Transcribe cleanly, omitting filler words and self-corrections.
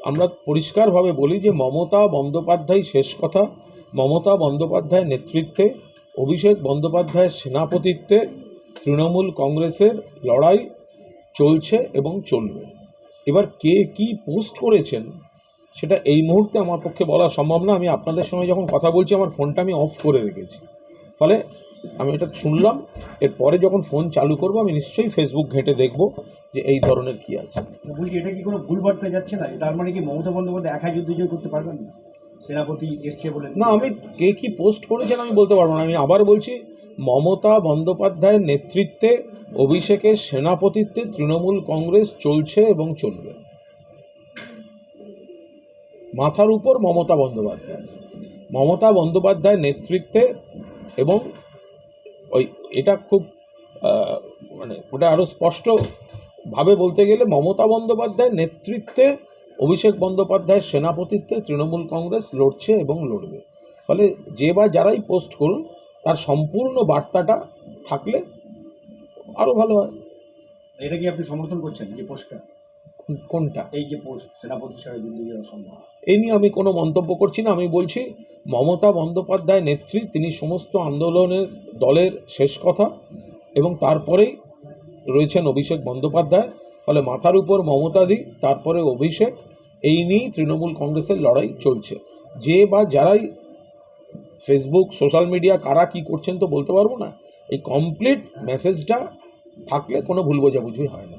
আমরা পরিষ্কারভাবে বলি যে মমতা বন্দ্যোপাধ্যায় শেষ কথা। মমতা বন্দ্যোপাধ্যায়ের নেতৃত্বে, অভিষেক বন্দ্যোপাধ্যায়ের সেনাপতিত্বে তৃণমূল কংগ্রেসের লড়াই চলছে এবং চলবে। এবার কে কি পোস্ট করেছেন সেটা এই মুহূর্তে আমার পক্ষে বলা সম্ভব না। আমি আপনাদের সঙ্গে যখন কথা বলছি আমার ফোনটা আমি অফ করে রেখেছি, ফলে আমি এটা শুনলাম। এরপরে যখন ফোন চালু করব আমি নিশ্চয়ই ফেসবুক ঘেঁটে দেখব যে এই ধরনের কি আছে। বলছি, এটা কি কোনো ভুল বার্তায় যাচ্ছে না? তার মানে কি মমতা বন্দ্যোপাধ্যায় একা যুদ্ধ জয় করতে পারবেন না? সেনাপতি এসছে বলে না, আমি কে কি পোস্ট করেছেন আমি বলতে পারবো না। আমি আবার বলছি, মমতা বন্দ্যোপাধ্যায়ের নেতৃত্বে, অভিষেকের সেনাপতিত্বে তৃণমূল কংগ্রেস চলছে এবং চলবে। মাথার উপর মমতা বন্দ্যোপাধ্যায়, মমতা বন্দ্যোপাধ্যায়ের নেতৃত্বে, এবং ওই এটা খুব মানে ওটা আরও স্পষ্টভাবে বলতে গেলে মমতা বন্দ্যোপাধ্যায়ের নেতৃত্বে, অভিষেক বন্দ্যোপাধ্যায়ের সেনাপতিত্বে তৃণমূল কংগ্রেস লড়ছে এবং লড়বে। ফলে যে বা যারাই পোস্ট করুন তার সম্পূর্ণ বার্তাটা থাকলে আরও ভালো হয়। এটা কি আপনি সমর্থন করছেন যে পোস্টটা? কোনটা? এই যে পোস্ট, সেনাপতি ছাড়া যুদ্ধ জয় অসম্ভব। এই নিয়ে আমি কোনো মন্তব্য করছি না। আমি বলছি মমতা বন্দ্যোপাধ্যায় নেত্রী, তিনি সমস্ত আন্দোলনের দলের শেষ কথা, এবং তারপরেই রয়েছেন অভিষেক বন্দ্যোপাধ্যায়। ফলে মাথার উপর মমতাদি, তারপরে অভিষেক, এই নিয়েই তৃণমূল কংগ্রেসের লড়াই চলছে। যে বা যারাই ফেসবুক, সোশ্যাল মিডিয়া কারা কি করছেন তো বলতে পারবো না। এই কমপ্লিট মেসেজটা থাকলে কোনো ভুল বোঝাবুঝি হয় না।